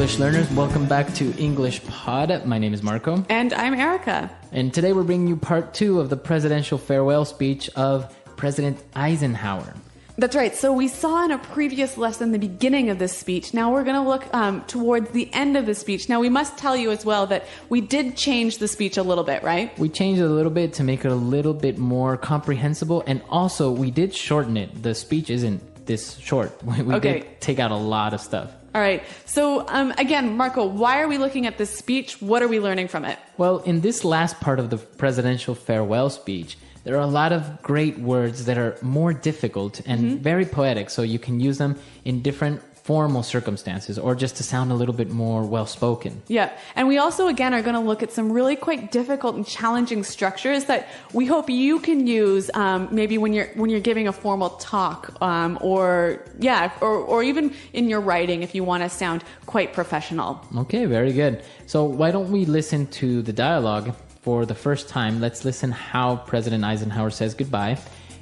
English learners, welcome back to English Pod. My name is Marco. And I'm Erica. And today we're bringing you part 2 of the presidential farewell speech of President Eisenhower. That's right. So we saw in a previous lesson the beginning of this speech. Now we're going to look towards the end of the speech. Now we must tell you as well that we did change the speech a little bit, right? We changed it a little bit to make it a little bit more comprehensible. And also we did shorten it. The speech isn't this short. We did take out a lot of stuff. All right. So again, Marco, why are we looking at this speech? What are we learning from it? Well, in this last part of the presidential farewell speech, there are a lot of great words that are more difficult and very poetic, so you can use them in different formal circumstances or just to sound a little bit more well-spoken. Yeah, and we also, again, are going to look at some really quite difficult and challenging structures that we hope you can use maybe when you're giving a formal talk or even in your writing if you want to sound quite professional. Okay, very good. So why don't we listen to the dialogue for the first time? Let's listen how President Eisenhower says goodbye,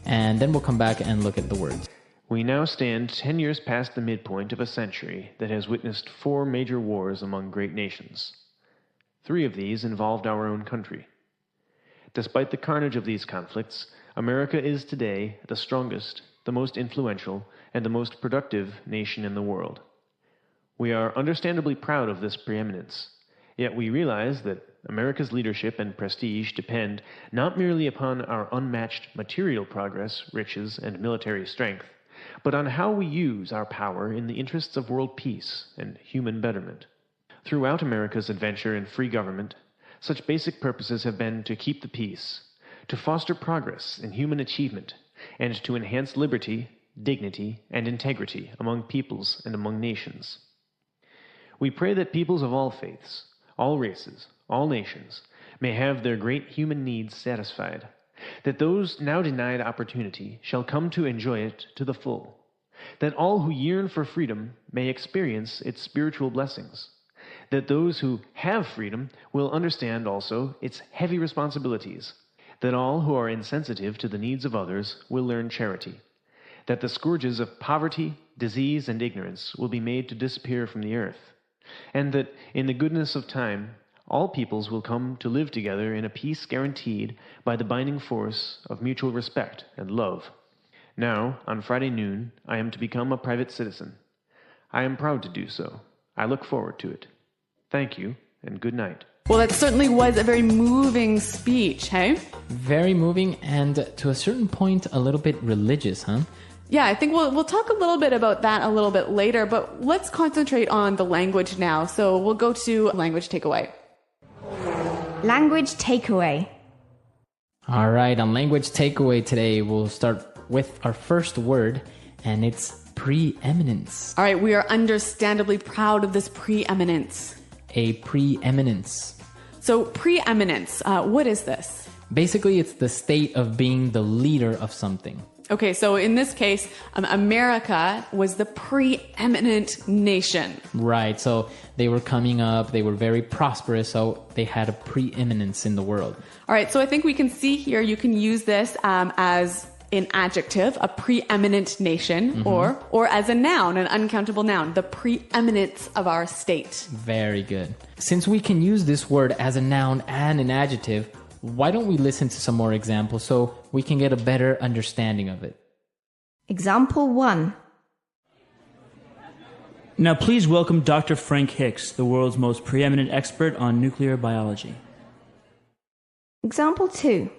and then we'll come back and look at the words. We now stand 10 years past the midpoint of a century that has witnessed 4 major wars among great nations. 3 of these involved our own country. Despite the carnage of these conflicts, America is today the strongest, the most influential, and the most productive nation in the world. We are understandably proud of this preeminence, yet we realize that America's leadership and prestige depend not merely upon our unmatched material progress, riches, and military strength, but on how we use our power in the interests of world peace and human betterment. Throughout America's adventure in free government, such basic purposes have been to keep the peace, to foster progress in human achievement, and to enhance liberty, dignity, and integrity among peoples and among nations. We pray that peoples of all faiths, all races, all nations, may have their great human needs satisfied, that those now denied opportunity shall come to enjoy it to the full, that all who yearn for freedom may experience its spiritual blessings, that those who have freedom will understand also its heavy responsibilities, that all who are insensitive to the needs of others will learn charity, that the scourges of poverty, disease, and ignorance will be made to disappear from the earth, and that in the goodness of time all peoples will come to live together in a peace guaranteed by the binding force of mutual respect and love. Now, on Friday noon, I am to become a private citizen. I am proud to do so. I look forward to it. Thank you, and good night. Well, that certainly was a very moving speech, hey? Very moving and to a certain point a little bit religious, huh? Yeah, I think we'll talk a little bit about that a little bit later, but let's concentrate on the language now. So we'll go to language takeaway. Language takeaway. All right, on language takeaway today, we'll start with our first word, and it's preeminence. All right, we are understandably proud of this preeminence. A preeminence. So preeminence, what is this? Basically, it's the state of being the leader of something. Okay, so in this case, America was the preeminent nation. Right, so they were coming up, they were very prosperous, so they had a preeminence in the world. All right, so I think we can see here, you can use this as an adjective, a preeminent nation, or as a noun, an uncountable noun, the preeminence of our state. Very good. Since we can use this word as a noun and an adjective, why don't we listen to some more examples so we can get a better understanding of it? Example 1. Now please welcome Dr. Frank Hicks, the world's most preeminent expert on nuclear biology. Example 2.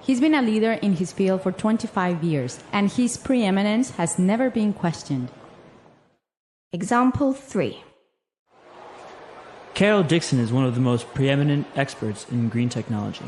He's been a leader in his field for 25 years, and his preeminence has never been questioned. Example 3. Carol Dixon is one of the most preeminent experts in green technology.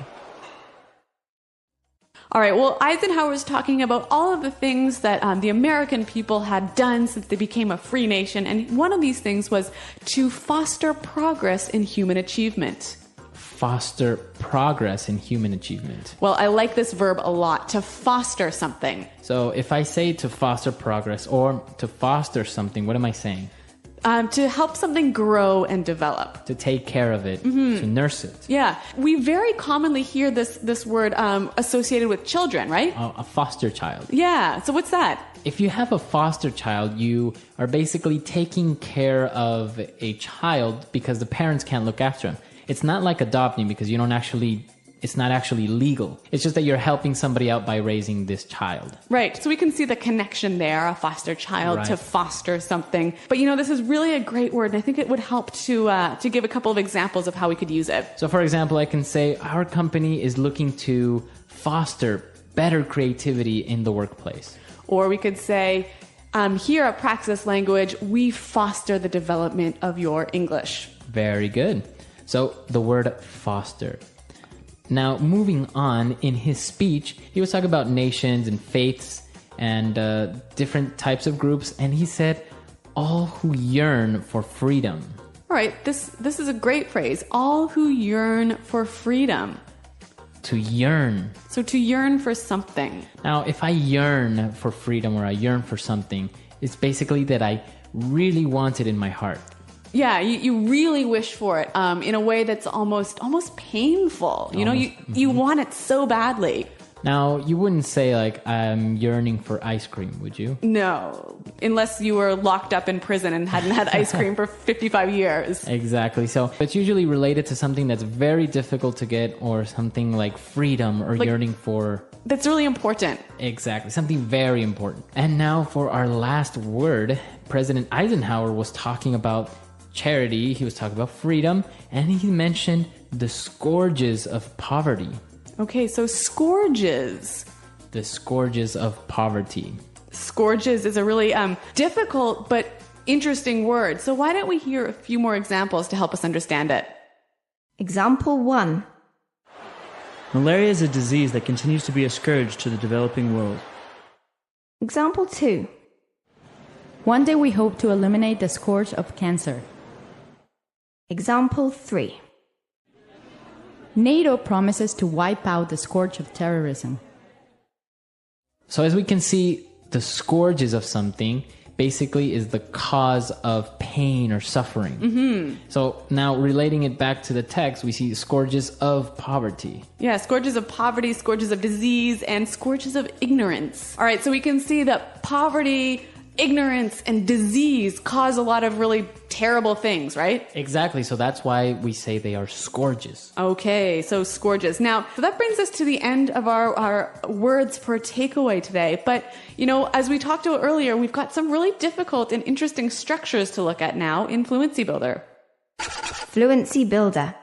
All right, well, Eisenhower's talking about all of the things that the American people had done since they became a free nation, and one of these things was to foster progress in human achievement. Foster progress in human achievement. Well, I like this verb a lot, to foster something. So if I say to foster progress or to foster something, what am I saying? To help something grow and develop. To take care of it, to nurse it. Yeah. We very commonly hear this word associated with children, right? A foster child. Yeah. So what's that? If you have a foster child, you are basically taking care of a child because the parents can't look after him. It's not like adopting because it's not actually legal. It's just that you're helping somebody out by raising this child. Right. So we can see the connection there, a foster child to foster something. But this is really a great word, and I think it would help to give a couple of examples of how we could use it. So for example, I can say our company is looking to foster better creativity in the workplace. Or we could say, here at Praxis Language, we foster the development of your English. Very good. So the word foster. Now, moving on, in his speech, he was talking about nations and faiths and different types of groups, and he said, all who yearn for freedom. All right, this is a great phrase. All who yearn for freedom. To yearn. So to yearn for something. Now, if I yearn for freedom or I yearn for something, it's basically that I really want it in my heart. Yeah, you really wish for it in a way that's almost painful. You want it so badly. Now, you wouldn't say like, I'm yearning for ice cream, would you? No, unless you were locked up in prison and hadn't had ice cream for 55 years. Exactly. So it's usually related to something that's very difficult to get or something like freedom or yearning for... That's really important. Exactly. Something very important. And now for our last word, President Eisenhower was talking about charity, he was talking about freedom, and he mentioned the scourges of poverty. Okay, so scourges. The scourges of poverty. Scourges is a really difficult but interesting word. So why don't we hear a few more examples to help us understand it? Example 1. Malaria is a disease that continues to be a scourge to the developing world. Example 2. One day we hope to eliminate the scourge of cancer. Example 3. NATO promises to wipe out the scourge of terrorism. So as we can see, the scourges of something basically is the cause of pain or suffering. So now relating it back to the text, we see scourges of poverty. Yeah, scourges of poverty, scourges of disease, and scourges of ignorance. All right, so we can see that poverty, ignorance, and disease cause a lot of really terrible things, right? Exactly. So that's why we say they are scourges. Okay, so scourges. Now, so that brings us to the end of our words for takeaway today. But, as we talked about earlier, we've got some really difficult and interesting structures to look at now in Fluency Builder. Fluency Builder.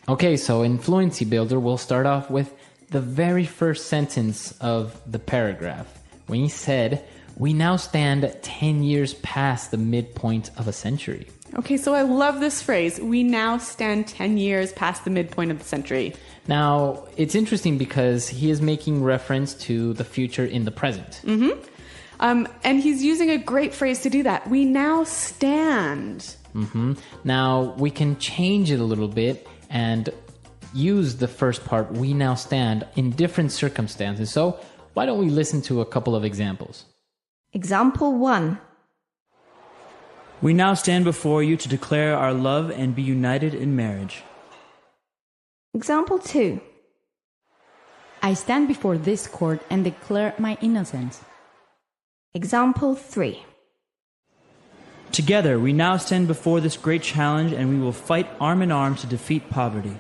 Okay, so in Fluency Builder, we'll start off with the very first sentence of the paragraph. When he said, we now stand 10 years past the midpoint of a century. Okay, so I love this phrase. We now stand 10 years past the midpoint of the century. Now, it's interesting because he is making reference to the future in the present. And he's using a great phrase to do that. We now stand. Now, we can change it a little bit and use the first part, we now stand, in different circumstances. So why don't we listen to a couple of examples? Example 1. We now stand before you to declare our love and be united in marriage. Example 2. I stand before this court and declare my innocence. Example 3. Together, we now stand before this great challenge and we will fight arm in arm to defeat poverty.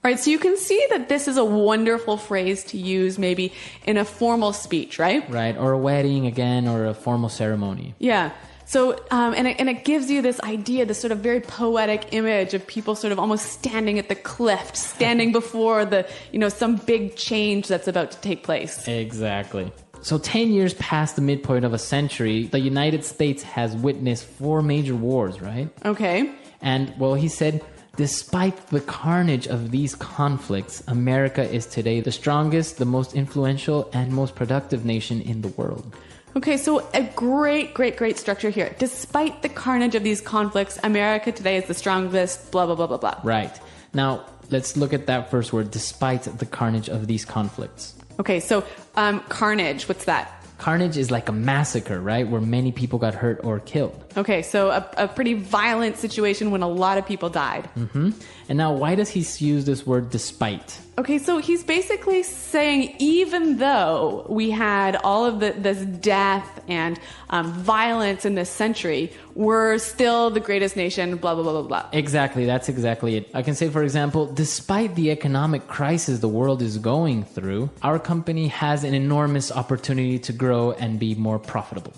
All right, so you can see that this is a wonderful phrase to use maybe in a formal speech, right? Right, or a wedding again, or a formal ceremony. Yeah. So, and it gives you this idea, this sort of very poetic image of people sort of almost standing at the cliff, standing before the, some big change that's about to take place. Exactly. So 10 years past the midpoint of a century, the United States has witnessed 4 major wars, right? Okay. And, well, he said, despite the carnage of these conflicts, America is today the strongest, the most influential, and most productive nation in the world. Okay, so a great structure here. Despite the carnage of these conflicts, America today is the strongest, blah, blah, blah, blah, blah. Right. Now, let's look at that first word, despite the carnage of these conflicts. Okay, so carnage, what's that? Carnage is like a massacre, right? Where many people got hurt or killed. Okay, so a pretty violent situation when a lot of people died. And now, why does he use this word despite? Okay, so he's basically saying even though we had all of this death and violence in this century, we're still the greatest nation, blah, blah, blah, blah, blah. Exactly, that's exactly it. I can say, for example, despite the economic crisis the world is going through, our company has an enormous opportunity to grow and be more profitable.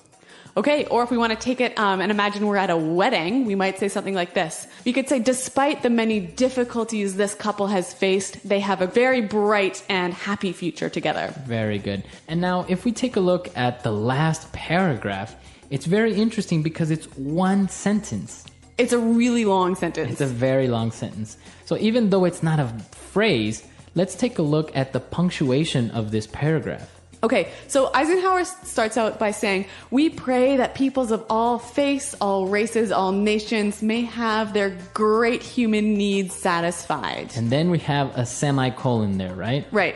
Okay, or if we want to take it and imagine we're at a wedding, we might say something like this. We could say, despite the many difficulties this couple has faced, they have a very bright and happy future together. Very good. And now, if we take a look at the last paragraph, it's very interesting because it's one sentence. It's a really long sentence. It's a very long sentence. So even though it's not a phrase, let's take a look at the punctuation of this paragraph. Okay, so Eisenhower starts out by saying, we pray that peoples of all faiths, all races, all nations may have their great human needs satisfied. And then we have a semicolon there, right? Right.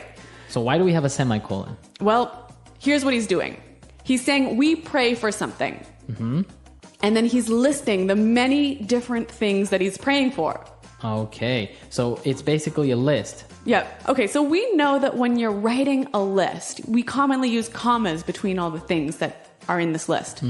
So why do we have a semicolon? Well, here's what he's doing. He's saying, we pray for something. And then he's listing the many different things that he's praying for. Okay, so it's basically a list. Yeah. Okay, so we know that when you're writing a list, we commonly use commas between all the things that are in this list.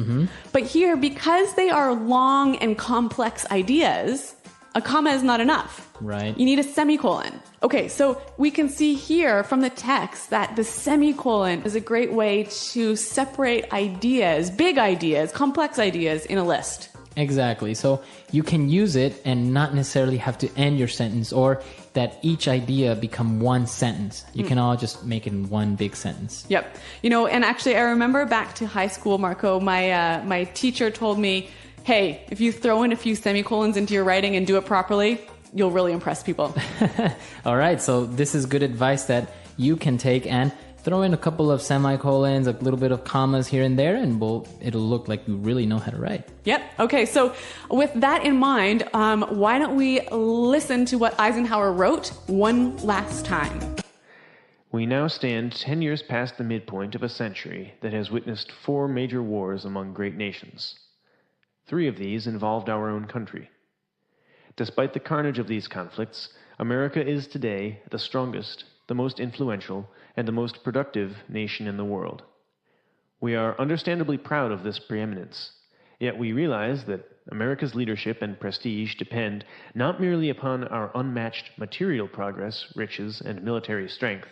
But here, because they are long and complex ideas, a comma is not enough. Right. You need a semicolon. Okay, so we can see here from the text that the semicolon is a great way to separate ideas, big ideas, complex ideas in a list. Exactly. So you can use it and not necessarily have to end your sentence or that each idea become one sentence. You can all just make it in one big sentence. Yep. You know, and actually I remember back to high school, Marco, my teacher told me, hey, if you throw in a few semicolons into your writing and do it properly, you'll really impress people. All right. So this is good advice that you can take and throw in a couple of semicolons, a little bit of commas here and there, and it'll look like you really know how to write. Yep. Okay. So with that in mind, why don't we listen to what Eisenhower wrote one last time? We now stand 10 years past the midpoint of a century that has witnessed 4 major wars among great nations. 3 of these involved our own country. Despite the carnage of these conflicts, America is today the strongest, the most influential, and the most productive nation in the world. We are understandably proud of this preeminence, yet we realize that America's leadership and prestige depend not merely upon our unmatched material progress, riches, and military strength,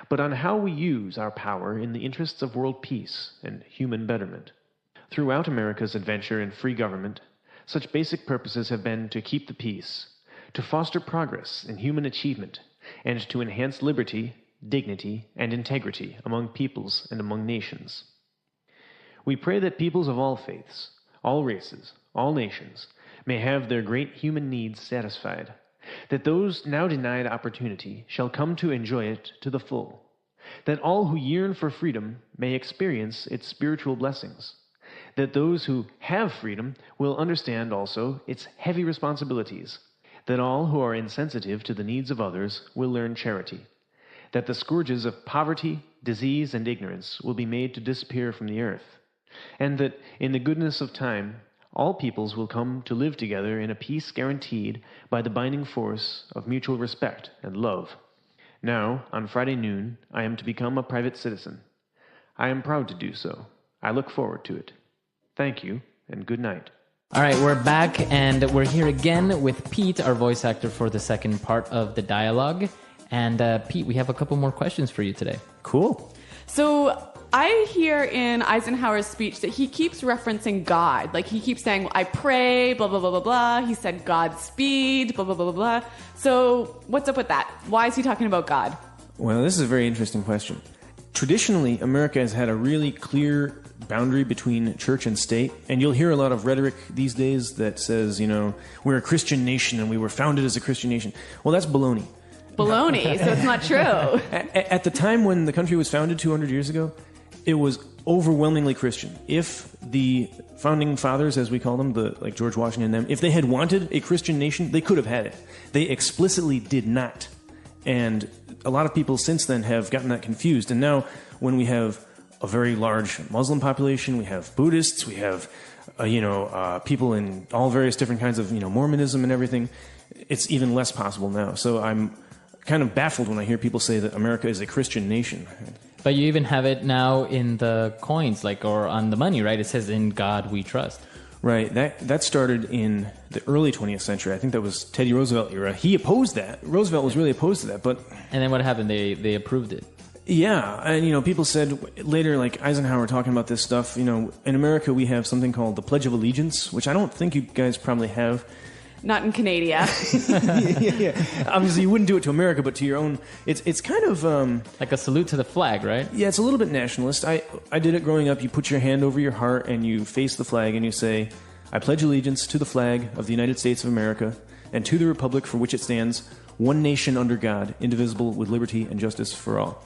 but on how we use our power in the interests of world peace and human betterment. Throughout America's adventure in free government, such basic purposes have been to keep the peace, to foster progress in human achievement, and to enhance liberty, dignity, and integrity among peoples and among nations. We pray that peoples of all faiths, all races, all nations, may have their great human needs satisfied, that those now denied opportunity shall come to enjoy it to the full, that all who yearn for freedom may experience its spiritual blessings, that those who have freedom will understand also its heavy responsibilities, that all who are insensitive to the needs of others will learn charity, that the scourges of poverty, disease, and ignorance will be made to disappear from the earth, and that in the goodness of time all peoples will come to live together in a peace guaranteed by the binding force of mutual respect and love. Now, on Friday noon, I am to become a private citizen. I am proud to do so. I look forward to it. Thank you, and good night. All right, we're back, and we're here again with Pete, our voice actor for the second part of the dialogue. And Pete, we have a couple more questions for you today. Cool. So I hear in Eisenhower's speech that he keeps referencing God. Like he keeps saying, I pray, blah, blah, blah, blah, blah. He said Godspeed, blah, blah, blah, blah, blah. So what's up with that? Why is he talking about God? Well, this is a very interesting question. Traditionally, America has had a really clear boundary between church and state, and you'll hear a lot of rhetoric these days that says, you know, we're a Christian nation and we were founded as a Christian nation. Well, that's baloney. Baloney, so it's not true. At the time when the country was founded 200 years ago, it was overwhelmingly Christian. If the founding fathers, as we call them, like George Washington and them, if they had wanted a Christian nation, they could have had it. They explicitly did not. And a lot of people since then have gotten that confused. And now when we have a very large Muslim population. We have Buddhists. We have, people in all various different kinds of, Mormonism and everything. It's even less possible now. So I'm kind of baffled when I hear people say that America is a Christian nation. But you even have it now in the coins, or on the money, right? It says, "In God we trust." Right. That started in the early 20th century. I think that was Teddy Roosevelt era. He opposed that. Roosevelt was really opposed to that. But And then what happened? They approved it. yeah, and people said later, like Eisenhower talking about this stuff. In America we have something called the Pledge of Allegiance, which I don't think you guys probably have. Not in Canada. yeah. Obviously, you wouldn't do it to America, but to your own. It's kind of like a salute to the flag, right? Yeah, it's a little bit nationalist. I did it growing up. You put your hand over your heart and you face the flag and you say, "I pledge allegiance to the flag of the United States of America and to the republic for which it stands, one nation under God, indivisible, with liberty and justice for all."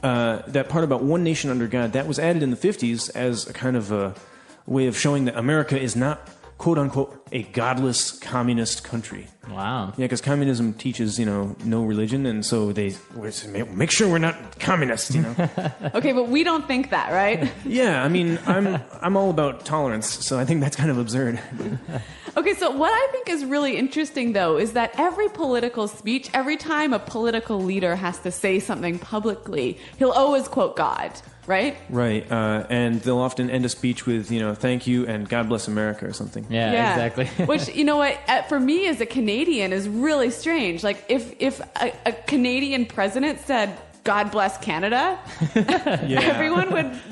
That part about one nation under God, that was added in the 50s as a kind of a way of showing that America is not, quote unquote, a godless communist country. Wow. Yeah, because communism teaches, no religion, and so they make sure we're not communists, Okay, but we don't think that, right? Yeah, I mean, I'm all about tolerance, so I think that's kind of absurd. Okay, so what I think is really interesting, though, is that every political speech, every time a political leader has to say something publicly, he'll always quote God, right? Right, and they'll often end a speech with, "Thank you" and "God bless America" or something. Yeah, exactly. Which, for me as a Canadian is really strange. Like, if a Canadian president said, "God bless Canada,"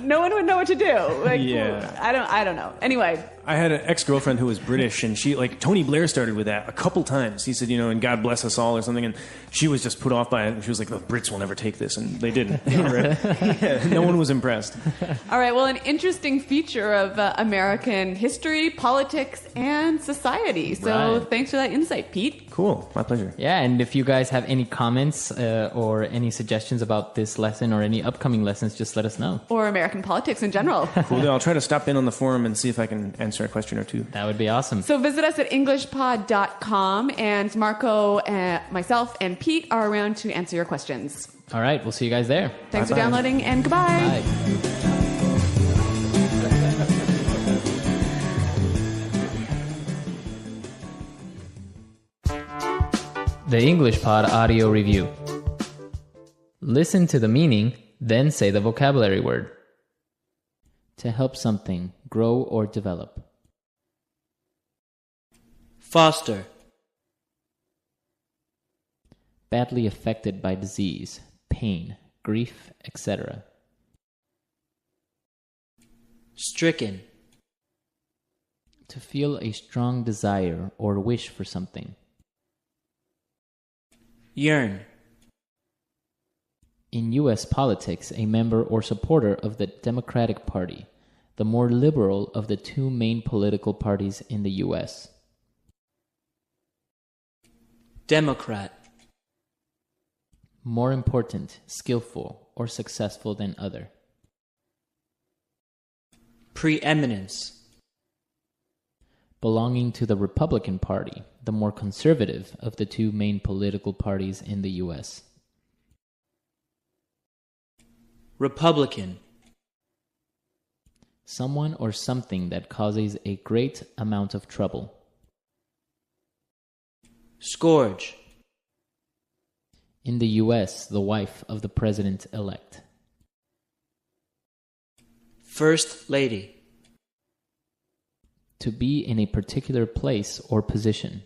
no one would know what to do. Like, Yeah. I don't know. Anyway. I had an ex-girlfriend who was British, and she, Tony Blair started with that a couple times. He said, "And God bless us all" or something, and she was just put off by it. She was like, "The Brits will never take this," and they didn't. Yeah, no one was impressed. All right, well, an interesting feature of American history, politics, and society. So Thanks for that insight, Pete. Cool, my pleasure. Yeah, and if you guys have any comments or any suggestions about this lesson or any upcoming lessons, just let us know. Or American politics in general. Cool. I'll try to stop in on the forum and see if I can answer a question or two. That would be awesome. So visit us at englishpod.com, and Marco, myself, and Pete are around to answer your questions. All right, we'll see you guys there. Thanks for downloading, and goodbye. Bye. The English Pod Audio Review. Listen to the meaning, then say the vocabulary word. To help something grow or develop. Foster. Badly affected by disease, pain, grief, etc. Stricken. To feel a strong desire or wish for something. Yearn. In U.S. politics, a member or supporter of the Democratic Party, the more liberal of the two main political parties in the U.S. Democrat. More important, skillful, or successful than other. Preeminence. Belonging to the Republican Party, the more conservative of the two main political parties in the U.S. Republican. Someone or something that causes a great amount of trouble. Scourge. In the U.S., the wife of the president-elect. First Lady. To be in a particular place or position.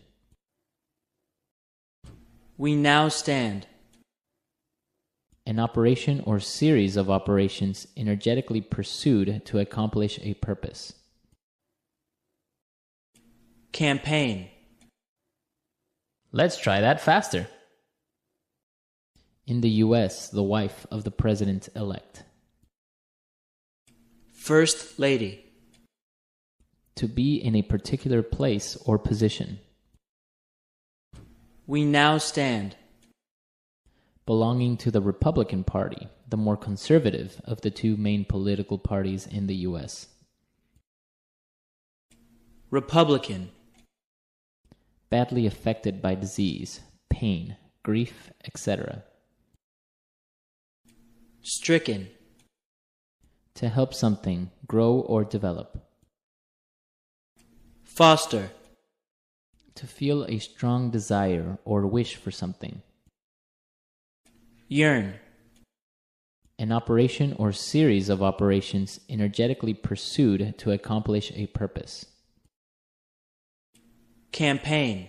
We now stand. An operation or series of operations energetically pursued to accomplish a purpose. Campaign. Let's try that faster. In the U.S., the wife of the president-elect. First Lady. To be in a particular place or position. We now stand. Belonging to the Republican Party, the more conservative of the two main political parties in the U.S. Republican. Badly affected by disease, pain, grief, etc. Stricken. To help something grow or develop. Foster. To feel a strong desire or wish for something. Yearn. An operation or series of operations energetically pursued to accomplish a purpose. Campaign.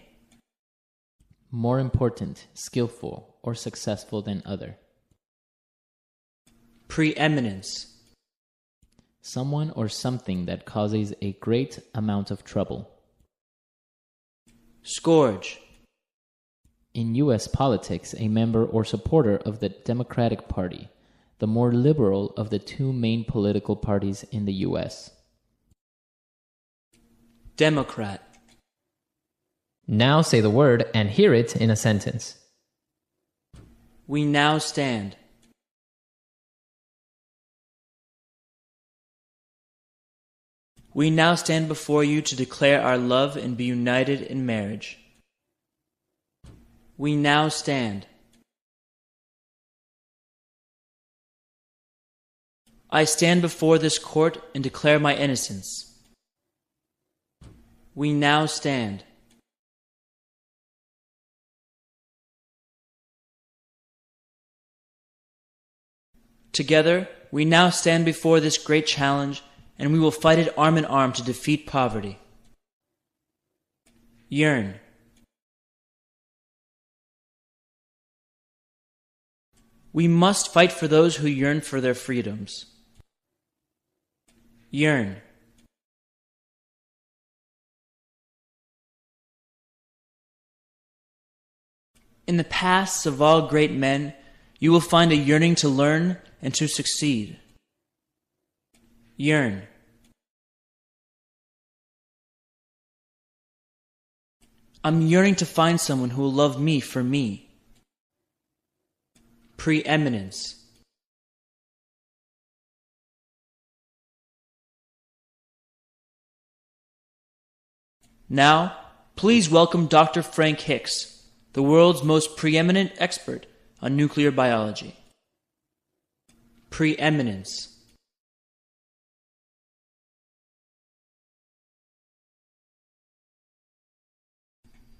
More important, skillful, or successful than other. Preeminence. Someone or something that causes a great amount of trouble. Scourge. In U.S. politics, a member or supporter of the Democratic Party, the more liberal of the two main political parties in the U.S. Democrat. Now say the word and hear it in a sentence. We now stand. We now stand before you to declare our love and be united in marriage. We now stand. I stand before this court and declare my innocence. We now stand. Together, we now stand before this great challenge, and we will fight it arm in arm to defeat poverty. Yearn. We must fight for those who yearn for their freedoms. Yearn. In the pasts of all great men, you will find a yearning to learn and to succeed. Yearn. I'm yearning to find someone who will love me for me. Preeminence. Now, please welcome Dr. Frank Hicks, the world's most preeminent expert on nuclear biology. Preeminence.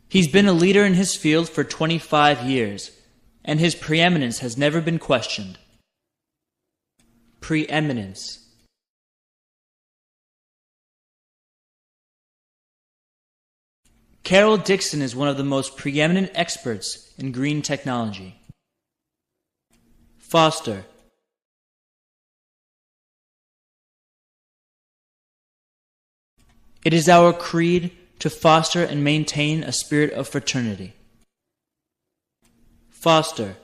He's been a leader in his field for 25 years, and his preeminence has never been questioned. Preeminence. Carol Dixon is one of the most preeminent experts in green technology. Foster. It is our creed to foster and maintain a spirit of fraternity. Foster.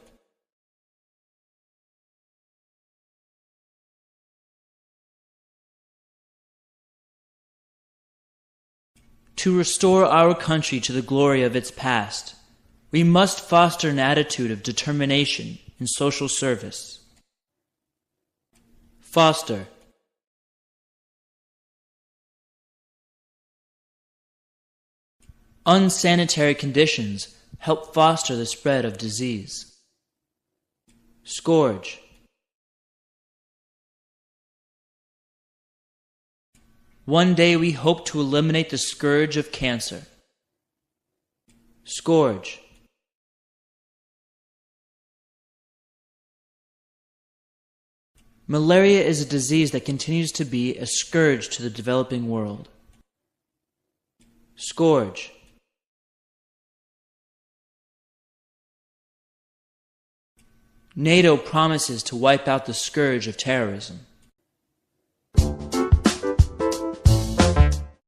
To restore our country to the glory of its past, we must foster an attitude of determination in social service. Foster. Unsanitary conditions help foster the spread of disease. Scourge. One day we hope to eliminate the scourge of cancer. Scourge. Malaria is a disease that continues to be a scourge to the developing world. Scourge. NATO promises to wipe out the scourge of terrorism.